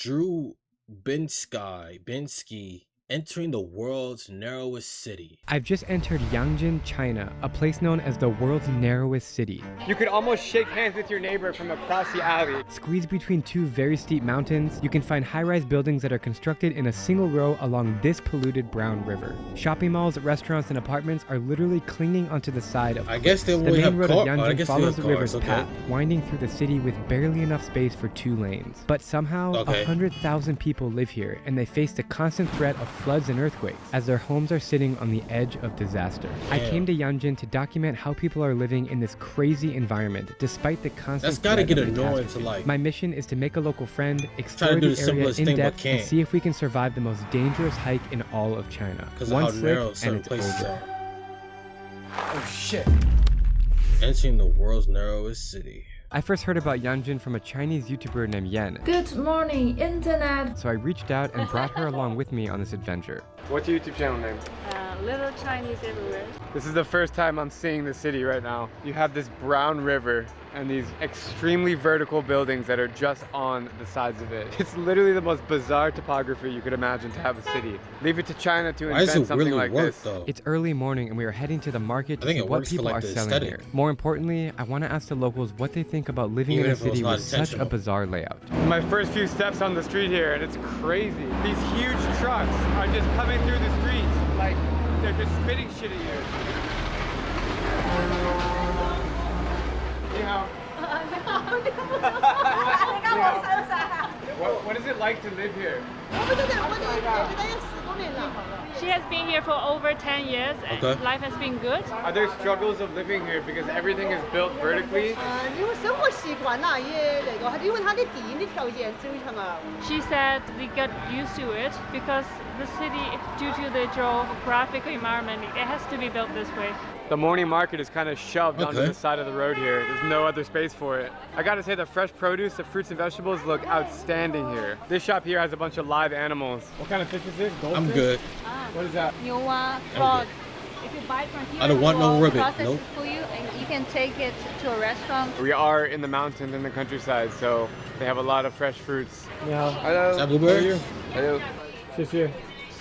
Drew Binsky entering the world's narrowest city. I've just entered Yanjin, China, a place known as the world's narrowest city. You could almost shake hands with your neighbor from across the alley. Squeezed between two very steep mountains, you can find high-rise buildings that are constructed in a single row along this polluted brown river. Shopping malls, restaurants, and apartments are literally clinging onto the side of I guess they the really main have road car. of I Yanjin guess they follows have the river's cars, okay. path, winding through the city with barely enough space for 2 lanes. But somehow, 100,000 people live here, and they face the constant threat of floods and earthquakes, as their homes are sitting on the edge of disaster. I came to Yanjin to document how people are living in this crazy environment, despite the constant That's gotta threat get of annoying catastrophe. to like. My mission is to make a local friend, explore do the the area simplest in thing but depth, and can't. see if we can survive the most dangerous hike in all of China. Because of One how slip narrow and certain it's places over. are. Oh shit. Entering the world's narrowest city. I first heard about Yanjin from a Chinese YouTuber named Yan, Good morning, internet. so I reached out and brought her along with me on this adventure. What's your YouTube channel name? Little Chinese everywhere. This is the first time I'm seeing the city right now. You have this brown river and these extremely vertical buildings that are just on the sides of it. It's literally the most bizarre topography you could imagine to have a city. Leave it to China to Why does invent it something really like work this. though? It's early morning and we are heading to the market to I think see it what works for, people like, are the selling aesthetic. here. More importantly, I want to ask the locals what they think about living Even in a if it was city not with such a intentional. bizarre layout. My first few steps on the street here and it's crazy. These huge trucks are just coming through the streets like they're just spitting shit at you. Ni hao. What is it like to live here? She has been here for over 10 years and Okay. life has been good. Are there struggles of living here because everything is built vertically? 因為生活習慣啦，因為它嘅地理條件非常啊。 She said they got used to it because the city, due to the geographic environment, it has to be built this way. The morning market is kind of shoved onto Okay. the side of the road here. There's no other space for it. I gotta say the fresh produce, the fruits and vegetables look outstanding here. This shop here has a bunch of live animals. What kind of fish is this? Goldfish? I'm good. What is that? Frog. If you buy from here, I don't want no we'll ribbit, process nope. it for you and you can take it to a restaurant. We are in the mountains in the countryside, so they have a lot of fresh fruits. Hello. Is that blueberry? Hello.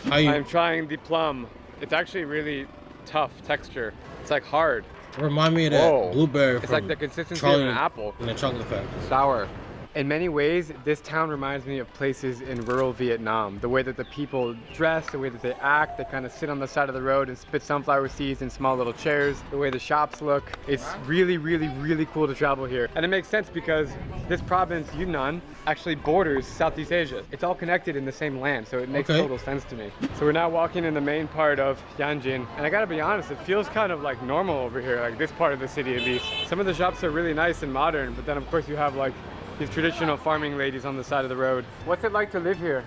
How you? I'm trying the plum. It's actually really tough texture. It's like hard. Remind me of that Whoa. blueberry It's from like the consistency Charlie of an apple. in the chocolate factory. Sour. In many ways, this town reminds me of places in rural Vietnam. The way that the people dress, the way that they act, they kind of sit on the side of the road and spit sunflower seeds in small little chairs, the way the shops look. It's really, really, really cool to travel here. And it makes sense because this province, Yunnan, actually borders Southeast Asia. It's all connected in the same land, so it makes total sense to me. So we're now walking in the main part of Yanjin, and I gotta be honest, it feels kind of like normal over here, like this part of the city at least. Some of the shops are really nice and modern, but then of course you have like these traditional farming ladies on the side of the road. What's it like to live here?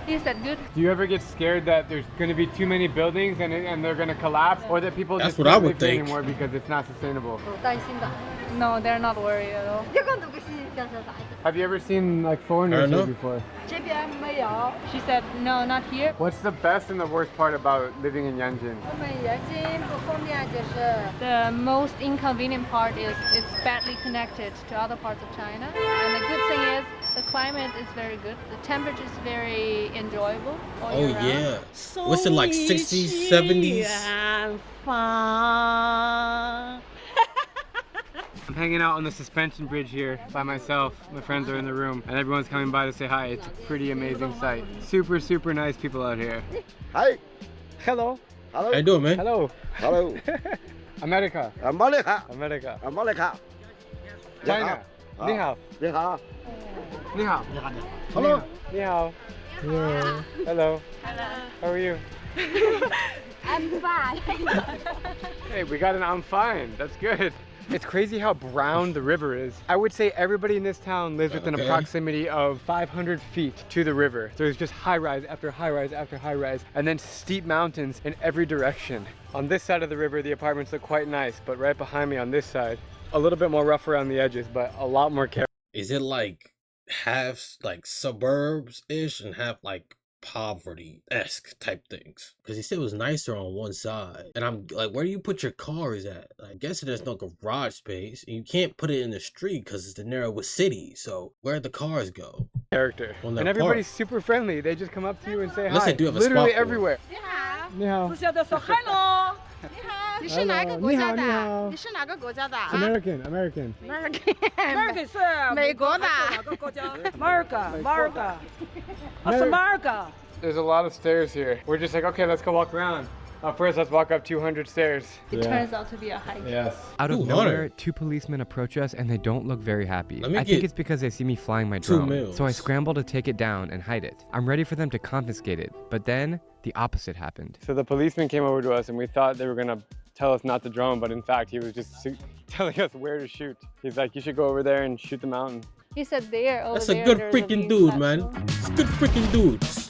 Is that good? Do you ever get scared that there's going to be too many buildings and they're going to collapse, or that people That's just what I can't would live here think. anymore because it's not sustainable? No, they're not worried at all. Have you ever seen like foreigners know. here before? She said, no, not here. What's the best and the worst part about living in Yanjin? The most inconvenient part is it's badly connected to other parts of China. And the good thing is the climate is very good. The temperature is very enjoyable all Oh year round. yeah. What's it like, 60s, 70s? I'm hanging out on the suspension bridge here by myself. My friends are in the room and everyone's coming by to say hi. It's a pretty amazing sight. Super, super nice people out here. Hi. Hello. Hello. How you doing, man? Hello. Hello. America. America. America. America. China. Ni hao. 你好。 Ni hao. Hello. Ni hao. Hello. Hello. How are you? I'm fine. Hey, we got an I'm fine. That's good. It's crazy how brown the river is. I would say everybody in this town lives within a proximity of 500 feet to the river. There's just high rise after high rise after high rise, and then steep mountains in every direction. On this side of the river, the apartments look quite nice, but right behind me on this side, a little bit more rough around the edges, but a lot more care. Is it like half like suburbs-ish and half like poverty-esque type things. Because he said it was nicer on one side. And I'm like, where do you put your cars at? I guess there's no garage space. And you can't put it in the street because it's the narrowest city. So where'd the cars go? Character. And everybody's super friendly. They just come up to you and say Unless hi. they do have a Literally spot for it. everywhere. 你好。私下的说 hello。你是哪个国家的？你是哪个国家的？American, American. American 是美国的。哪个国家 ？America. America. There's a lot of stairs here. We're just like, okay, let's go walk around. First, let's walk up 200 stairs. It turns out to be a hike. Yes. Out of nowhere, two policemen approach us and they don't look very happy. I think it's because they see me flying my drone. So I scramble to take it down and hide it. I'm ready for them to confiscate it. But then the opposite happened. So the policeman came over to us and we thought they were gonna tell us not to drone, but in fact, he was just telling us where to shoot. He's like, you should go over there and shoot the mountain. He said there, over That's there. a good freaking dude, man. It's good freaking dudes.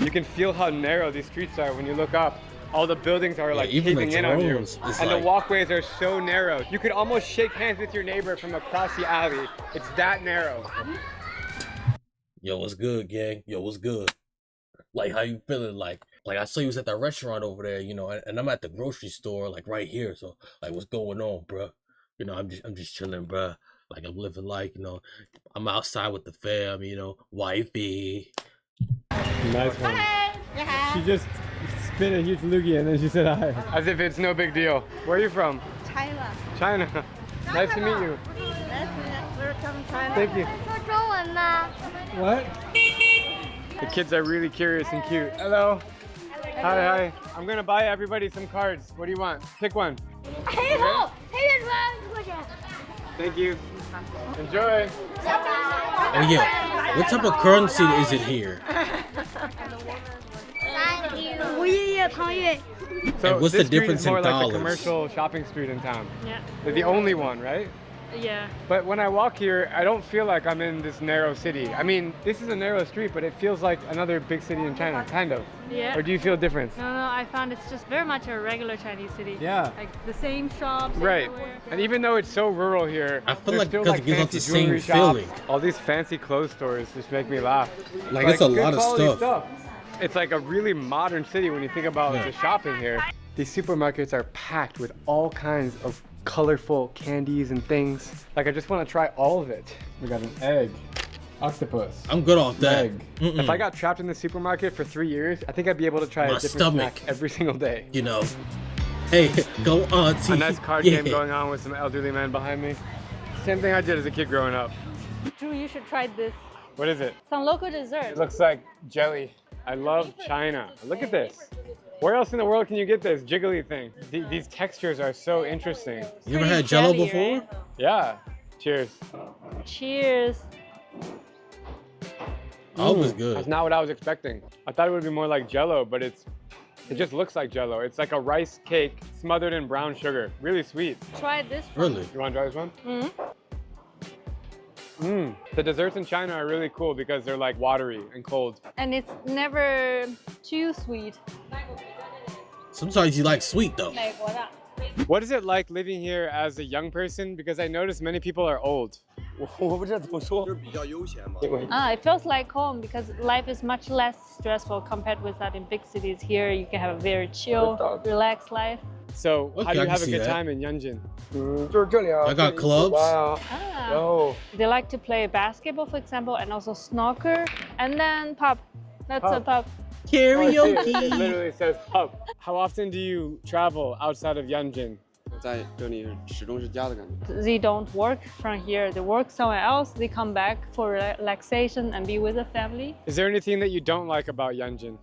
You can feel how narrow these streets are when you look up. All the buildings are like even caving in on you. And the like... walkways are so narrow. You could almost shake hands with your neighbor from across the alley. It's that narrow. Yo, what's good, gang? Yo, what's good? Like, how you feeling? Like I saw you was at that restaurant over there, you know, and I'm at the grocery store, like right here. So, like, what's going on, bruh? You know, I'm just chilling, bruh. Like, I'm living like, you know, I'm outside with the fam, you know, wifey. Nice one. Hi. She just spit a huge loogie and then she said hi. As if it's no big deal. Where are you from? China. China. Nice to meet you. Welcome China. Thank you. What? The kids are really curious and cute. Hello. Hi. I'm gonna buy everybody some cards. What do you want? Pick one. Thank you. Enjoy. Oh yeah. What type of currency is it here? So and what's this the difference street is more in like dollars? the commercial shopping street in town. Yeah. They're the only one, right? Yeah. But when I walk here, I don't feel like I'm in this narrow city. I mean, this is a narrow street, but it feels like another big city in China, kind of. Yeah. Or do you feel different? No, I found it's just very much a regular Chinese city. Yeah. Like the same shops. Right. Everywhere. And even though it's so rural here, I feel there's like still because like it gives off fancy the same jewelry shops. feeling. All these fancy clothes stores just make me laugh. Like it's a good lot of quality stuff. It's like a really modern city when you think about the shopping here. These supermarkets are packed with all kinds of colorful candies and things. Like I just want to try all of it. We got an egg, octopus. I'm good off that. Egg. If I got trapped in the supermarket for 3 years, I think I'd be able to try a different snack every single day. You know. Hey, go on. A nice card game going on with some elderly men behind me. Same thing I did as a kid growing up. Drew, you should try this. What is it? Some local dessert. It looks like jelly. I love China. Look at this. Where else in the world can you get this jiggly thing? These textures are so interesting. You ever had Jello before? Right? Yeah. Cheers. Cheers. Oh, it was good. That's not what I was expecting. I thought it would be more like Jello, but it just looks like Jello. It's like a rice cake smothered in brown sugar. Really sweet. Try this one. Really? You want to try this one? The desserts in China are really cool because they're like watery and cold. And it's never too sweet. Sometimes you like sweet though. What is it like living here as a young person? Because I notice many people are old. It feels like home because life is much less stressful compared with that in big cities. Here you can have a very chill, relaxed life. So Okay, how do I you can have a see good that. time in Yanjin? I got clubs. Oh. They like to play basketball, for example, and also snooker, and then pub. That's a pub. Karaoke. It literally says pub. How often do you travel outside of Yanjin? They don't work from here. They work somewhere else. They come back for relaxation and be with the family. Is there anything that you don't like about Yanjin?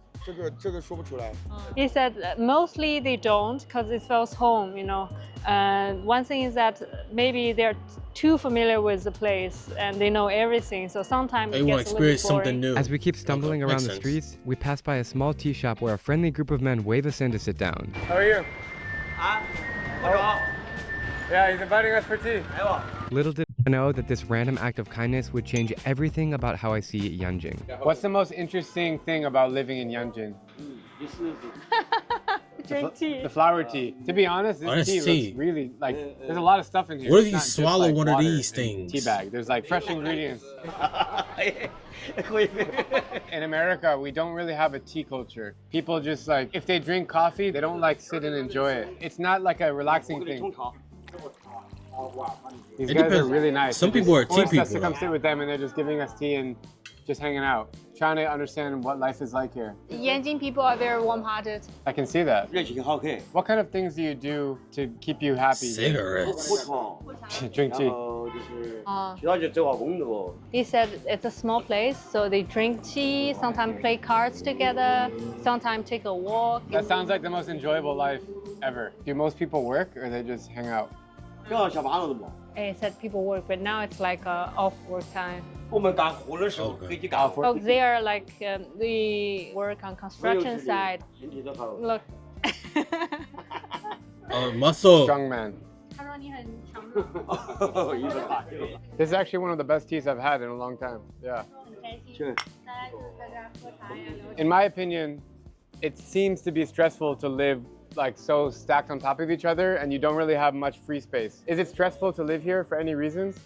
He said mostly they don't because it feels home, you know. One thing is that maybe they're too familiar with the place and they know everything, so sometimes They it want to gets a little experience boring. something new. As we keep stumbling Okay, around makes the sense. streets, we pass by a small tea shop where a friendly group of men wave us in to sit down. How are you? Yeah, he's inviting us for tea. Little did I know that this random act of kindness would change everything about how I see Yanjin. What's the most interesting thing about living in Yanjin? Drink tea. The flower tea. To be honest, this tea looks really like there's a lot of stuff in here. What if It's you not just, swallow like, one of water these and things? Tea bag. There's like fresh ingredients. In America, we don't really have a tea culture. People just like, if they drink coffee, they don't like sit and enjoy it. It's not like a relaxing thing. These guys are really nice. Some people are tea people. Us to come people. sit with them and they're just giving us tea and just hanging out, trying to understand what life is like here. Yanjin people are very warm-hearted. I can see that. What kind of things do you do to keep you happy? Cigarettes. Drink tea. He said it's a small place, so they drink tea, sometimes play cards together, sometimes take a walk. That sounds like the most enjoyable life ever. Do most people work or they just hang out? He said people work, but now it's like off work time. Okay. Oh, they are like they work on construction side. Look. Muscle. Strong man. This is actually one of the best teas I've had in a long time. Yeah. In my opinion, it seems to be stressful to live like so stacked on top of each other and you don't really have much free space. Is it stressful to live here for any reasons?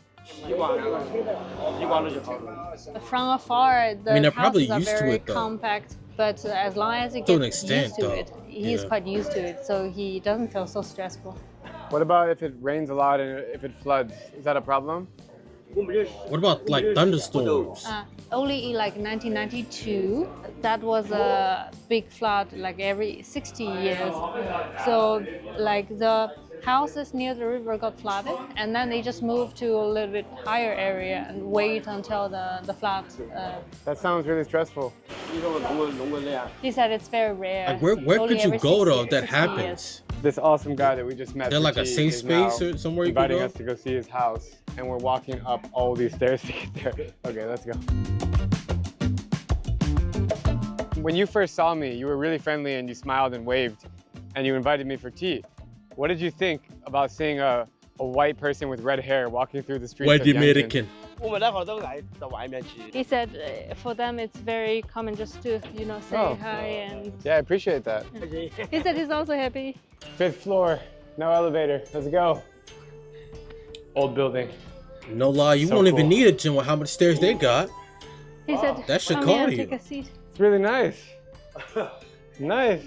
From afar, the probably houses are used to very it, though. compact, but as long as he To an gets extent, used to though. it, he's Yeah. quite used to it, so he doesn't feel so stressful. What about if it rains a lot and if it floods? Is that a problem? What about like thunderstorms? Only in like 1992, that was a big flood like every 60 years. So like the houses near the river got flooded and then they just moved to a little bit higher area and wait until the flood. That sounds really stressful. He said it's very rare. Like where Only could you every go 60 though if that 60 years. happens? This awesome guy that we just met. There for like a tea safe is now space or somewhere you can inviting go? us to go see his house, and we're walking up all these stairs to get there. Okay, let's go. When you first saw me, you were really friendly and you smiled and waved, and you invited me for tea. What did you think about seeing a white person with red hair walking through the streets White of Yanjin? American. He said for them it's very common just to, you know, say Oh. hi and Yeah, I appreciate that. he said he's also happy. 5th floor, no elevator. Let's go. Old building. No lie, you So won't cool. even need a gym with how much stairs they got. He said, That should come call here and you. take a seat. It's really nice. Nice.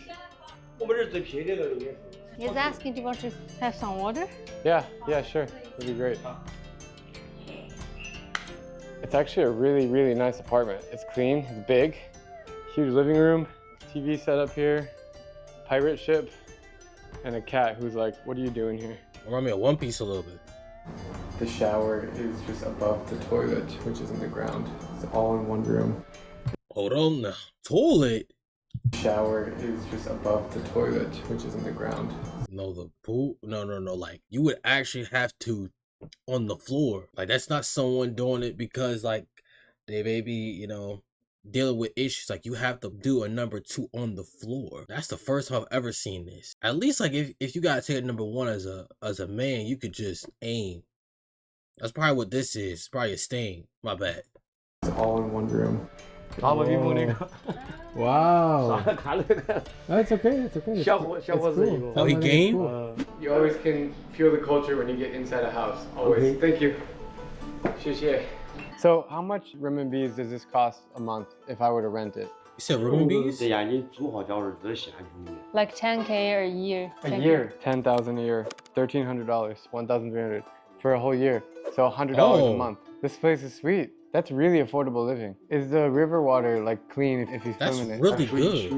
He's asking, do you want to have some water? Yeah, sure. That'd be great. It's actually a really, really nice apartment. It's clean, it's big, huge living room, TV set up here, pirate ship, and a cat who's like, what are you doing here? Remind me of One Piece a little bit. The shower is just above the toilet, which is in the ground. It's all in one room. Hold on now. Toilet? The shower is just above the toilet, which is in the ground. No, the pool? No. Like, you would actually have to on the floor. Like, that's not someone doing it because, like, they may be, you know, dealing with issues. Like, you have to do a number 2 on the floor. That's the first time I've ever seen this. At least, like, if you gotta take a number 1 as a man, you could just aim. That's probably what this is. It's probably a stain. My bad. It's all in one room. Wow. That's okay. It's okay. Oh, he game? You always can feel the culture when you get inside a house. Always. Thank you. 谢谢. So how much renminbi does this cost a month if I were to rent it? You said renminbi? Like 10K a year. A year. 10,000 a year. $1,300. 1,300 for a whole year. So $100 Oh. a month. This place is sweet. That's really affordable living. Is the river water like clean if you That's swim in it? really good.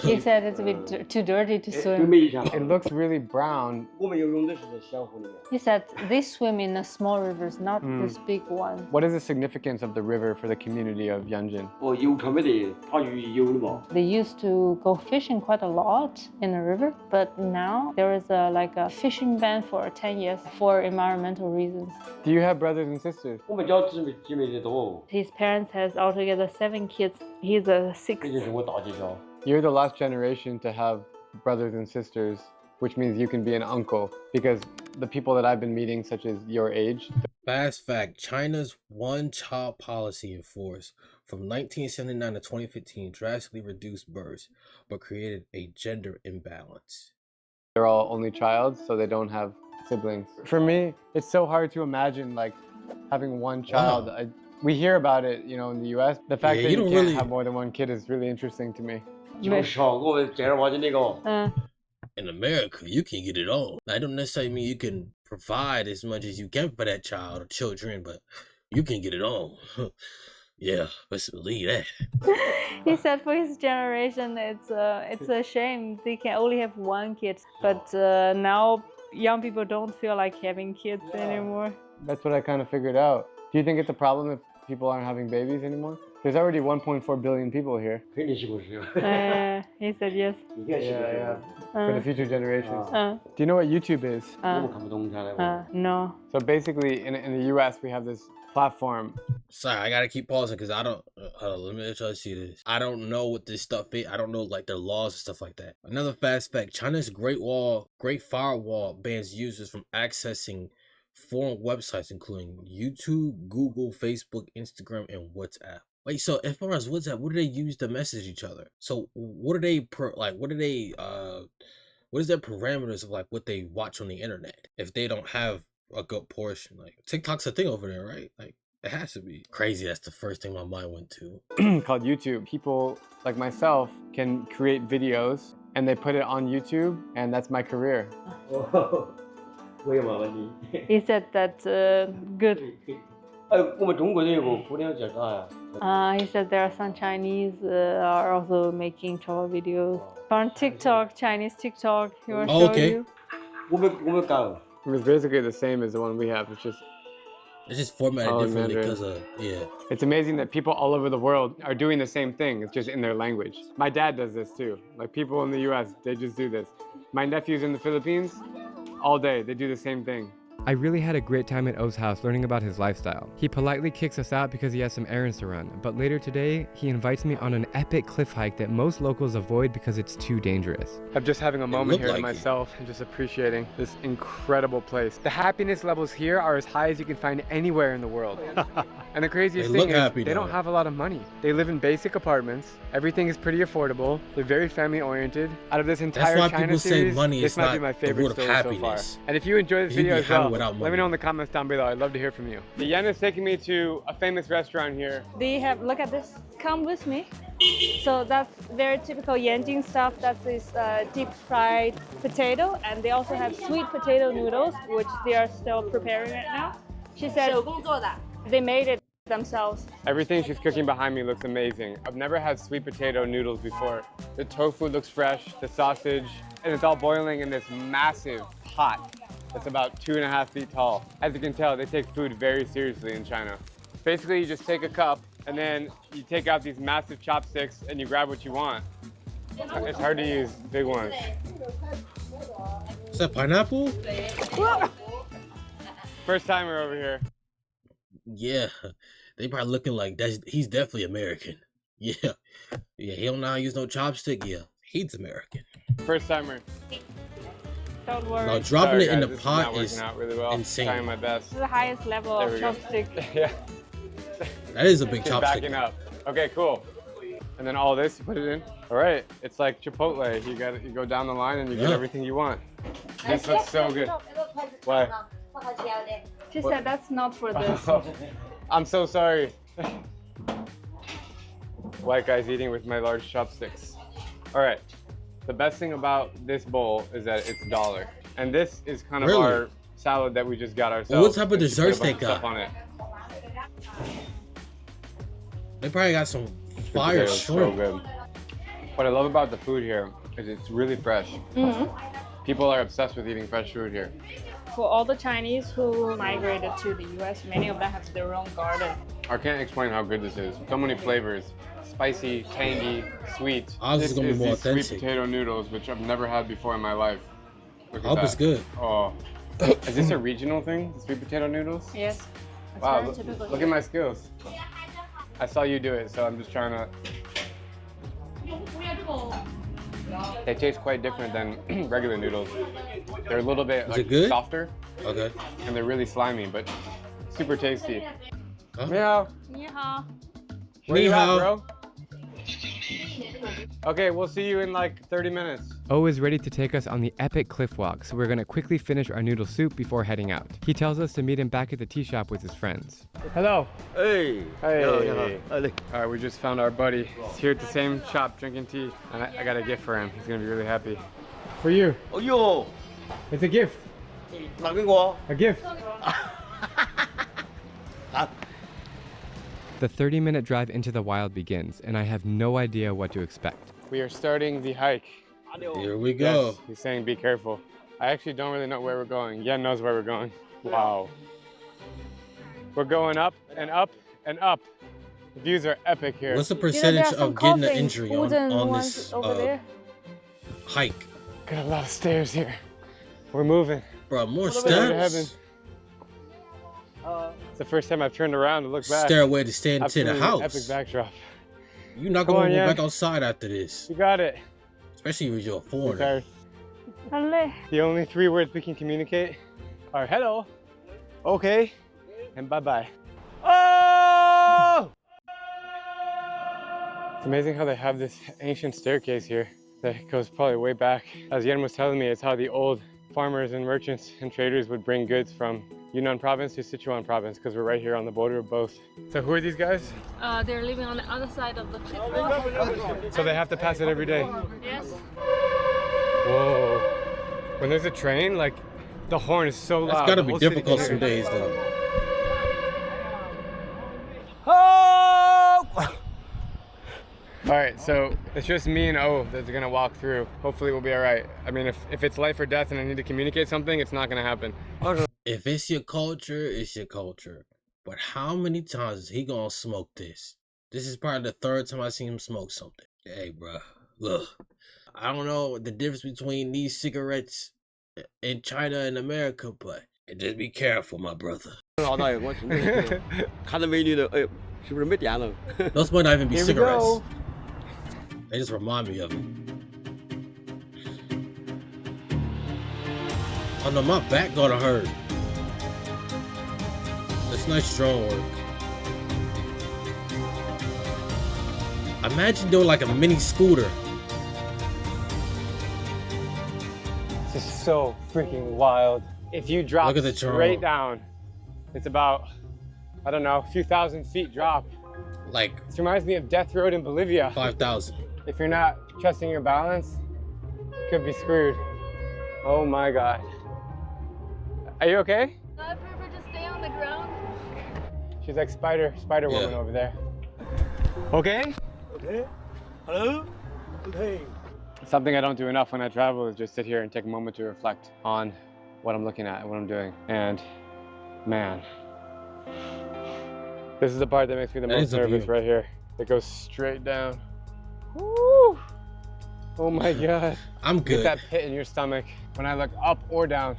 He said it's a bit too dirty to swim. It looks really brown. He said they swim in the small rivers, not this big one. What is the significance of the river for the community of Yanjin? They used to go fishing quite a lot in the river, but now there is like a fishing ban for 10 years for environmental reasons. Do you have brothers and sisters? His parents has altogether 7 kids. He's a 6th. You're the last generation to have brothers and sisters, which means you can be an uncle because the people that I've been meeting, such as your age. Fast fact, China's one-child policy in force from 1979 to 2015 drastically reduced births, but created a gender imbalance. They're all only child, so they don't have siblings. For me, it's so hard to imagine like having one child. Wow. We hear about it, you know, in the U.S. The fact that you can't really have more than one kid is really interesting to me. In America, you can get it all. I don't necessarily mean you can provide as much as you can for that child or children, but you can get it all. Yeah, let's believe that. He said for his generation, it's a shame they can only have one kid. But now young people don't feel like having kids anymore. That's what I kind of figured out. Do you think it's a problem if people aren't having babies anymore? There's already 1.4 billion people here. He said yes. Yeah. For the future generations. Do you know what YouTube is? No. So basically, in the US, we have this platform. Sorry, I gotta keep pausing because I don't. Let me try to see this. I don't know what this stuff is. I don't know like their laws and stuff like that. Another fast fact: China's Great Firewall bans users from accessing foreign websites, including YouTube, Google, Facebook, Instagram, and WhatsApp. Wait, so as far as WhatsApp, what do they use to message each other? So what are they what is their parameters of like what they watch on the internet? If they don't have a good portion, like TikTok's a thing over there, right? Like it has to be. Crazy, that's the first thing my mind went to. Called YouTube. People like myself can create videos and they put it on YouTube, and that's my career. He said that good. He said there are some Chinese are also making travel videos on TikTok, Chinese TikTok. He want to show you? It was basically the same as the one we have. It's just formatted differently because of It's amazing that people all over the world are doing the same thing. It's just in their language. My dad does this too. Like people in the US, they just do this. My nephew's in the Philippines. All day, they do the same thing. I really had a great time at O's house learning about his lifestyle. He politely kicks us out because he has some errands to run, but later today, he invites me on an epic cliff hike that most locals avoid because it's too dangerous. I'm just having a moment here to myself and just appreciating this incredible place. The happiness levels here are as high as you can find anywhere in the world. And the craziest thing is they don't have a lot of money. They live in basic apartments. Everything is pretty affordable. They're very family oriented. Out of this entire China series, this might be my favorite story so far. And if you enjoy this video as well, let me know in the comments down below. I'd love to hear from you. The Yan is taking me to a famous restaurant here. They have, look at this, come with me. So that's very typical Yanjin stuff. That's this deep fried potato, and they also have sweet potato noodles, which they are still preparing right now. She said they made it themselves. Everything she's cooking behind me looks amazing. I've never had sweet potato noodles before. The tofu looks fresh, the sausage, and it's all boiling in this massive pot that's about 2.5 feet tall. As you can tell, they take food very seriously in China. Basically, you just take a cup and then you take out these massive chopsticks and you grab what you want. It's hard to use big ones. Is that pineapple? First timer over here. Yeah, they probably looking like he's definitely American. Yeah, he don't know how to use no chopstick. Yeah, he's American. First timer. Don't worry. Now dropping it in the pot is really well. insane. Trying my best. This is the highest level of chopstick. Yeah. That is a big chopstick. Backing up. Okay, cool. And then all this, you put it in. All right, it's like Chipotle. You go down the line and you get everything you want. This looks so good. Why? She said that's not for this. I'm so sorry. White guy's eating with my large chopsticks. All right. The best thing about this bowl is that it's $1. And this is kind of our salad that we just got ourselves. Well, what type of desserts they got? On it. They probably got some fire shrimp. So good. What I love about the food here is it's really fresh. People are obsessed with eating fresh food here. For all the Chinese who migrated to the US, many of them have their own garden. I can't explain how good this is. So many flavors. Spicy, tangy, sweet. This is gonna be more authentic. Sweet potato noodles, which I've never had before in my life. I hope it's good. Oh, is this a regional thing? Sweet potato noodles? Yes. Wow, look at my skills. I saw you do it, so I'm just trying to. They taste quite different than regular noodles. They're a little bit softer. Okay. And they're really slimy, but super tasty. Huh? Meow. Ni hao. Where you Ni at, hao. bro? Okay, we'll see you in like 30 minutes. O is ready to take us on the epic cliff walk, so we're gonna quickly finish our noodle soup before heading out. He tells us to meet him back at the tea shop with his friends. Hello. Hey. Hey. Alright, we just found our buddy. He's here at the same shop drinking tea. And I got a gift for him. He's gonna be really happy. For you. Oh yo. It's a gift. 拿给我。 A gift. The 30-minute drive into the wild begins, and I have no idea what to expect. We are starting the hike. Here we go. Yes, he's saying be careful. I actually don't really know where we're going. Yan knows where we're going. Wow. We're going up and up and up. The views are epic here. What's the percentage of getting an injury on this hike? Got a lot of stairs here. We're moving. Bro, more Stairway to heaven. steps. It's the first time I've turned around to look back. Stairway to stand to the Absolutely house. Epic backdrop. You're not Come going on, to go Yan. back outside after this. You got it. Especially if you're a foreigner. Okay. 很累。 The only 3 words we can communicate are hello, okay, and bye-bye. Oh! It's amazing how they have this ancient staircase here that goes probably way back. As Yan was telling me, it's how the old farmers and merchants and traders would bring goods from Yunnan province to Sichuan province, because we're right here on the border of both. So who are these guys? They're living on the other side of the cliff. So they have to pass it every day. Yes. Whoa. When there's a train, like, the horn is so loud. It's gotta the be whole city difficult can some hear it. days though. All right, so it's just me and O that's gonna walk through. Hopefully we'll be all right. I mean, if it's life or death and I need to communicate something, it's not gonna happen. If it's your culture, it's your culture. But how many times is he gonna smoke this? This is probably the 3rd time I seen him smoke something. Hey, bro, look. I don't know the difference between these cigarettes in China and America, but just be careful, my brother. 老大爷，我看到美女了，哎，是不是没电了？ Those might not even be Here we cigarettes. go. They just remind me of it. Oh no, my back gonna hurt. That's nice strong work. Imagine doing like a mini scooter. This is so freaking wild. If you drop Look at the straight drone. down, it's about, I don't know, a few thousand feet drop. Like This reminds me of Death Road in Bolivia. 5,000. If you're not trusting your balance, you could be screwed. Oh my God. Are you okay? I prefer to stay on the ground. She's like Spider Woman Yeah. over there. Okay? Okay. Hello. Okay. Something I don't do enough when I travel is just sit here and take a moment to reflect on what I'm looking at and what I'm doing. And man, this is the part that makes me the That most is a nervous view. right here. It goes straight down. Woo! Oh my God. I'm Get good. that pit in your stomach when I look up or down.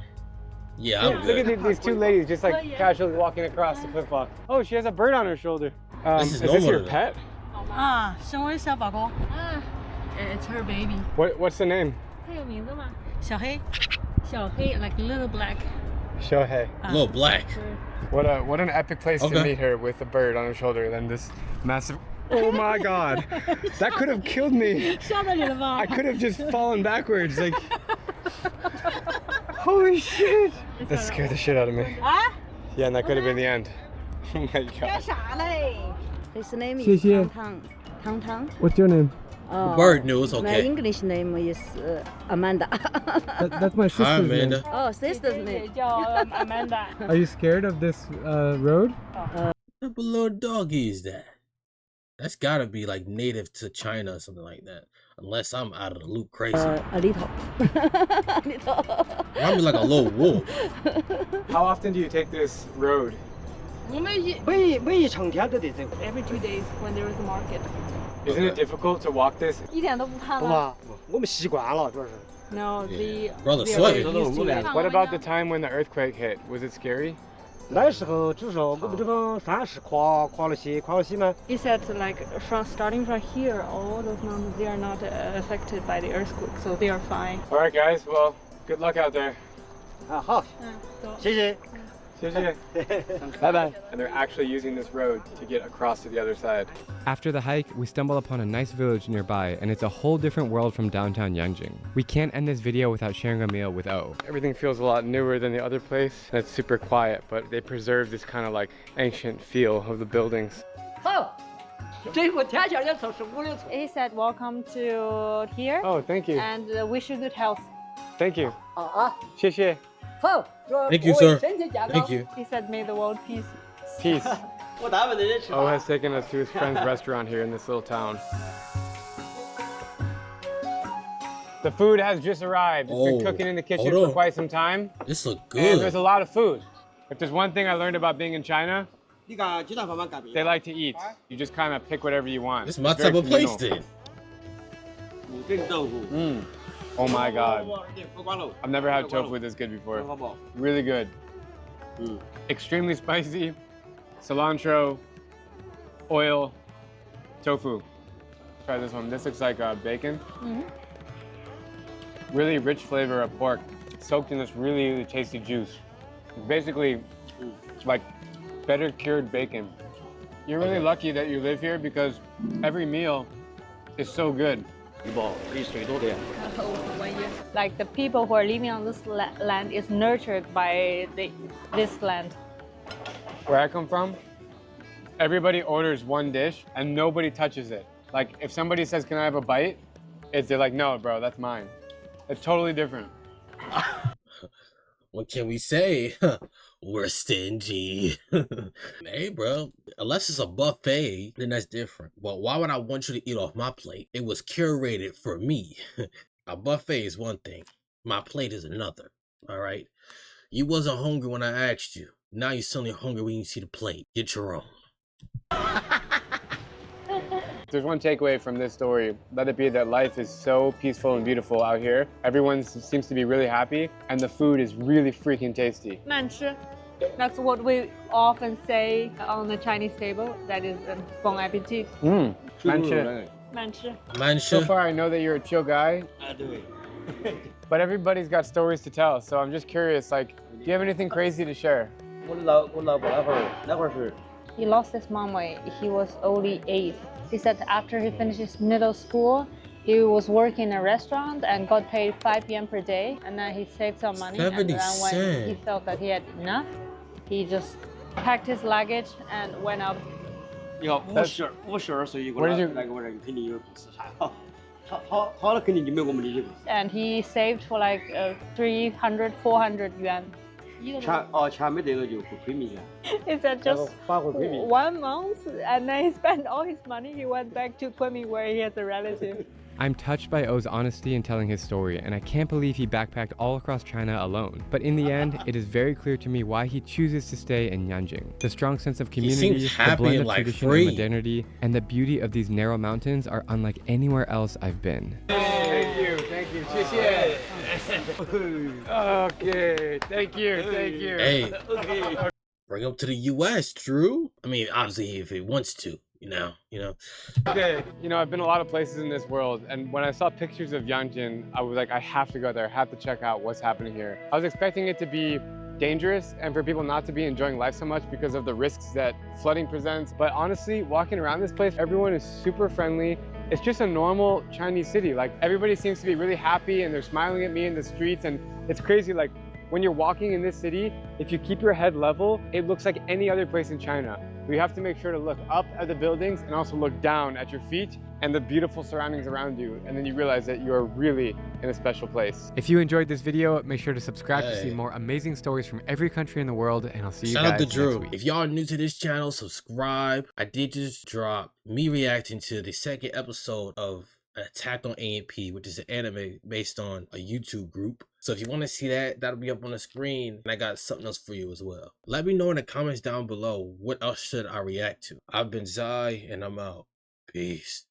Yeah, I'm Look good. at these 2 ladies just like casually walking across the cliff walk. Oh, she has a bird on her shoulder. This is is this normal your to them. pet? 啊，生为小宝宝， It's her baby. What's the name? 它有名字吗？小黑。小黑 like little black. Shohei. Little black. What an epic place to Okay. meet her with a bird on her shoulder than this massive. Oh my God, that could have killed me. 吓到你了吧 I？ could have just fallen backwards. Like, holy shit! That scared the shit out of me. 啊？ Yeah, and that could have been the end. Oh my 干 God. 啥嘞？ His name Xie is xie. Tang Tang. What's your name? The bird knew it's My okay. English name is Amanda. That's my sister's Hi, Amanda. Oh, sister's 也 name. 叫 Amanda。 Are you scared of this road? What type of little doggy is that? That's gotta be like native to China or something like that. Unless I'm out of the loop crazy. A little. Might be like a little wolf. How often do you take this road? 我们 每一成天都得这个。 Every 2 days when there is a market. Isn't it difficult to walk this? 一点都不怕不吗？怕，我们习惯了，主要是。 No, Yeah. the Brother they sweating. are used to it. What about the time when the earthquake hit? Was it scary? 那时候至少我们这个山是垮了些嘛。 He said like starting from here, all those mountains they are not affected by the earthquake, so they are fine. All right, guys. Well, good luck out there. 好，谢谢。 Bye bye. And they're actually using this road to get across to the other side. After the hike, we stumble upon a nice village nearby, and it's a whole different world from downtown Yanjin. We can't end this video without sharing a meal with O. Everything feels a lot newer than the other place, and it's super quiet, but they preserve this kind of like ancient feel of the buildings. He said, welcome to here. Oh, thank you. And wish you good health. Thank you. 谢谢. Thank you, sir. Thank you. He said, may the world peace. Peace. O has taken us to his friend's restaurant here in this little town. The food has just arrived. It's been cooking in the kitchen for quite some time. This look And good. there's a lot of food. If there's one thing I learned about being in China, they like to eat. You just kind of pick whatever you want. This is my It's very type of place communal. then. Oh my god. I've never had tofu this good before. Really good. Extremely spicy. Cilantro, oil, tofu. Try this one. This looks like bacon. Really rich flavor of pork, soaked in this really, really tasty juice. Basically, it's like better cured bacon. You're really lucky that you live here because every meal is so good. Like the people who are living on this land is nurtured by this land. Where I come from, everybody orders one dish and nobody touches it. Like if somebody says, can I have a bite? They're like, no, bro, that's mine. It's totally different. What can we say? We're stingy. Hey, bro, unless it's a buffet, then that's different. But why would I want you to eat off my plate? It was curated for me. A buffet is one thing. My plate is another. All right? You wasn't hungry when I asked you. Now you're suddenly hungry when you see the plate. Get your own. There's one takeaway from this story. Let it be that life is so peaceful and beautiful out here. Everyone seems to be really happy, and the food is really freaking tasty. 慢吃. That's what we often say on the Chinese table. That is bon appetit. 慢吃. 慢吃. So far, I know that you're a chill guy. But everybody's got stories to tell, so I'm just curious, like, do you have anything crazy to share? He lost his mom when he was only 8. He said after he finished his middle school, he was working in a restaurant and got paid 5 p.m. per day. And then he saved some money. And then when he felt that he had enough, he just packed his luggage and went out. Where did you? And he saved for like 300, 400 yuan. He said just 1 month, and then he spent all his money. He went back to Kunming where he has a relative. I'm touched by O's honesty in telling his story, and I can't believe he backpacked all across China alone. But in the end, it is very clear to me why he chooses to stay in Yanjin. The strong sense of community, the blend of tradition and modernity, and the beauty of these narrow mountains are unlike anywhere else I've been. Thank you. 谢谢. Okay, thank you. Hey, bring him to the U.S., Drew. I mean, obviously, if he wants to, you know. Okay, I've been a lot of places in this world, and when I saw pictures of Yanjin, I was like, I have to go there, I have to check out what's happening here. I was expecting it to be dangerous and for people not to be enjoying life so much because of the risks that flooding presents. But honestly, walking around this place, everyone is super friendly. It's just a normal Chinese city. Like everybody seems to be really happy and they're smiling at me in the streets, and it's crazy. Like when you're walking in this city, if you keep your head level, it looks like any other place in China. You have to make sure to look up at the buildings and also look down at your feet and the beautiful surroundings around you, and then you realize that you are really in a special place. If you enjoyed this video, make sure to subscribe to see more amazing stories from every country in the world, and I'll see you guys Shout out to next Drew. week. If y'all are new to this channel, subscribe. I did just drop me reacting to the second episode of Attack on AMP, which is an anime based on a YouTube group. So if you want to see that, that'll be up on the screen. And I got something else for you as well. Let me know in the comments down below, what else should I react to? I've been Zai, and I'm out. Peace.